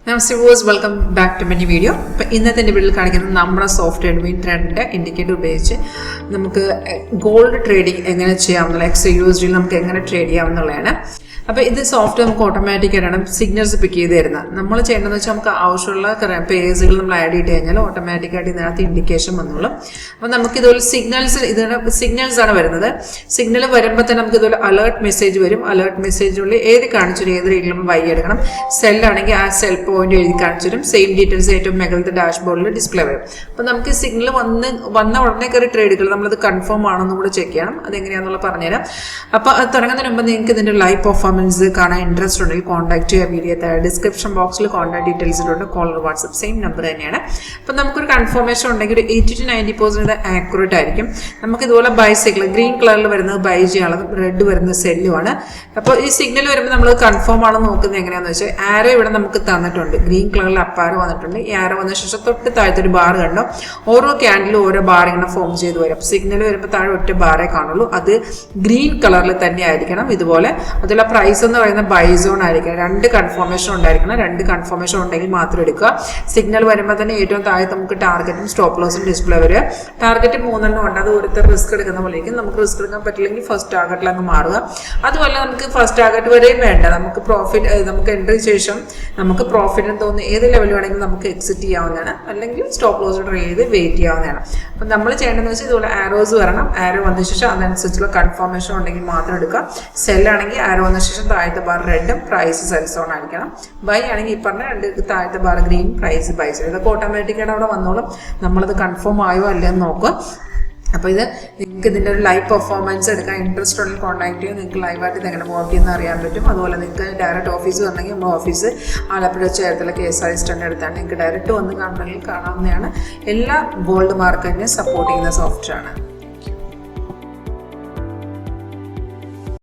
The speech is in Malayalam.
Namaste viewers, welcome back to my new video. ഇന്നത്തെ വീഡിയോയിൽ കാണിക്കുന്നത് നമ്മുടെ സോഫ്റ്റ് എഡ്മിൻ ട്രെൻഡിന്റെ ഇൻഡിക്കേറ്റർ ഉപയോഗിച്ച് നമുക്ക് ഗോൾഡ് ട്രേഡിംഗ് എങ്ങനെ ചെയ്യാമെന്നുള്ള XAUSD നമുക്ക് എങ്ങനെ ട്രേഡ് ചെയ്യാമെന്നുള്ളതാണ്. അപ്പോൾ ഇത് സോഫ്റ്റ് നമുക്ക് ഓട്ടോമാറ്റിക്കായിട്ടാണ് സിഗ്നൽസ് പിക്ക് ചെയ്ത് തരുന്നത്. നമ്മൾ ചെയ്യേണ്ടതെന്ന് വെച്ചാൽ നമുക്ക് ആവശ്യമുള്ള പേജുകൾ നമ്മൾ ആഡ് ചെയ്ത് കഴിഞ്ഞാൽ ഓട്ടോമാറ്റിക്കായിട്ട് ഇതിനകത്ത് ഇൻഡിക്കേഷൻ വന്നോളും. അപ്പോൾ നമുക്ക് ഇതുപോലെ സിഗ്നൽസ് ആണ് വരുന്നത്. സിഗ്നൽ വരുമ്പോൾ തന്നെ നമുക്ക് ഇതുപോലെ അലേർട്ട് മെസ്സേജ് വരും. അലേർട്ട് മെസ്സേജിനുള്ളിൽ ഏത് കാണിച്ചു ഏത് രീതിയിൽ നമ്മൾ വൈ എടുക്കണം. സെല്ലാണെങ്കിൽ ആ സെൽ പോയിന്റ് എഴുതി കാണിച്ചു തരും. സെയിം ഡീറ്റെയിൽസ് ഏറ്റവും മുകളിലത്തെ ഡാഷ്ബോർഡിൽ ഡിസ്പ്ലേ വരും. അപ്പോൾ നമുക്ക് സിഗ്നൽ വന്ന ഉടനെ കയറി ട്രേഡുകൾ നമ്മളത് കൺഫേം ആണെന്നും കൂടെ ചെക്ക് ചെയ്യണം. അതെങ്ങനെയാണെന്നുള്ള പറഞ്ഞുതരാം. അപ്പോൾ അത് തുടങ്ങുന്നതിന് മുമ്പ് നിങ്ങൾക്ക് ഇതിൻ്റെ ലൈവ് പെർഫോമൻസ് കാണാൻ ഇൻട്രസ്റ്റ് ഉണ്ടെങ്കിൽ കോൺടാക്ട് ചെയ്യുക. വീഡിയോ ഡിസ്ക്രിപ്ഷൻ ബോക്സിൽ കോൺടാക്ട് ഡീറ്റെയിൽസ് ഉണ്ട്. കോളർ വാട്സ്ആപ്പ് സെയിം നമ്പർ തന്നെയാണ്. അപ്പോൾ നമുക്കൊരു കൺഫർമേഷൻ ഉണ്ടെങ്കിൽ ഒരു 80 to 90% ആക്യുറേറ്റ് ആയിരിക്കും. നമുക്ക് ഇതുപോലെ ബൈസൈക്കിൾ ഗ്രീൻ കളറിൽ വരുന്നത് ബൈ ചെയ്യാനുള്ളത്, റെഡ് വരുന്നത് സെല്ലുമാണ്. അപ്പോൾ ഈ സിഗ്നൽ വരുമ്പോൾ നമ്മൾ കൺഫേം ആണെന്ന് നോക്കുന്നത് എങ്ങനെയാണെന്ന് വെച്ചാൽ ആരോ ഇവിടെ നമുക്ക് തന്നിട്ടുണ്ട്. ഗ്രീൻ കളറിൽ അപ്പ് ആരോ വന്നിട്ടുണ്ട്. ഈ ആരോ വന്ന ശേഷം തൊട്ട് താഴത്തെ ഒരു ബാർ കണ്ടോ, ഓരോ ക്യാൻഡിലും ഓരോ ബാർ ഇങ്ങനെ ഫോം ചെയ്ത് വരും. അപ്പോൾ സിഗ്നൽ വരുമ്പോൾ താഴെ ഒറ്റ ബാറേ കാണുള്ളൂ. അത് ഗ്രീൻ കളറിൽ തന്നെ ആയിരിക്കണം. ഇതുപോലെ അതിലുള്ള പ്രൈസ് എന്ന് പറയുന്നത് ബൈ സോൺ ആയിരിക്കണം. 2 കൺഫർമേഷൻ ഉണ്ടായിരിക്കണം. 2 കൺഫർമേഷൻ ഉണ്ടെങ്കിൽ മാത്രം എടുക്കുക. സിഗ്നൽ വരുമ്പോൾ തന്നെ ഏറ്റവും താഴെ നമുക്ക് ടാർഗറ്റും സ്റ്റോപ്പ് ലോസും ഡിസ്പ്ലേ വരിക. ടാർഗറ്റ് 3 ഉണ്ട്. അത് ഓരോരുത്തർ റിസ്ക് എടുക്കുന്ന പോലെയിരിക്കും. നമുക്ക് റിസ്ക് എടുക്കാൻ പറ്റില്ലെങ്കിൽ ഫസ്റ്റ് ടാർഗറ്റിൽ അങ്ങ് മാറുക. അതുപോലെ നമുക്ക് ഫസ്റ്റ് ടാർഗറ്റ് വരെയും വേണ്ട. നമുക്ക് നമുക്ക് എൻട്രി ശേഷം നമുക്ക് പ്രോഫിറ്റ് തോന്നുന്ന ഏത് ലെവൽ വേണമെങ്കിലും നമുക്ക് എക്സിറ്റ് ചെയ്യാവുന്നതാണ്. അല്ലെങ്കിൽ സ്റ്റോപ്പ് ലോസ് ട്രേഡ് ചെയ്ത് വെയിറ്റ് ചെയ്യാവുന്നതാണ്. അപ്പം നമ്മൾ ചെയ്യേണ്ടതെന്ന് വെച്ചാൽ ഇതുപോലെ ആരോസ് വരണം. ആരോ വന്ന ശേഷം അതനുസരിച്ചുള്ള കൺഫർമേഷൻ ഉണ്ടെങ്കിൽ മാത്രം എടുക്കുക. സെല്ലാണെങ്കിൽ ആരോ വന്ന ശേഷം താഴത്തെ ബാർ റെഡും പ്രൈസ് സെൽ സോൺ ആയിരിക്കണം. ബൈ ആണെങ്കിൽ ഈ പറഞ്ഞ 2 താഴത്തെ bar green price buy zone. ഇതൊക്കെ ഓട്ടോമാറ്റിക്കായിട്ട് അവിടെ വന്നോളും. നമ്മളത് കൺഫേം ആയോ അല്ലെന്ന് നോക്കുക. അപ്പോൾ ഇത് നിങ്ങൾക്ക് ഇതിൻ്റെ ഒരു ലൈവ് പെർഫോമൻസ് എടുക്കാൻ ഇൻട്രസ്റ്റ് ഉണ്ടെങ്കിൽ കോൺടാക്ട് ചെയ്യുക. നിങ്ങൾക്ക് ലൈവായിട്ട് ഇത് എങ്ങനെ വർക്ക് ചെയ്യുന്ന അറിയാൻ പറ്റും. അതുപോലെ നിങ്ങൾക്ക് ഡയറക്റ്റ് ഓഫീസ് വന്നെങ്കിൽ നമ്മൾ office Alappuzha Cherthala KSRTC stand എടുത്താണ്. നിങ്ങൾക്ക് ഡയറക്റ്റ് വന്ന് കാണണമെങ്കിൽ കാണാവുന്നതാണ്. എല്ലാ ഗോൾഡ് മാർക്കറ്റിനെ സപ്പോർട്ട് ചെയ്യുന്ന സോഫ്റ്റ്വെയറാണ്.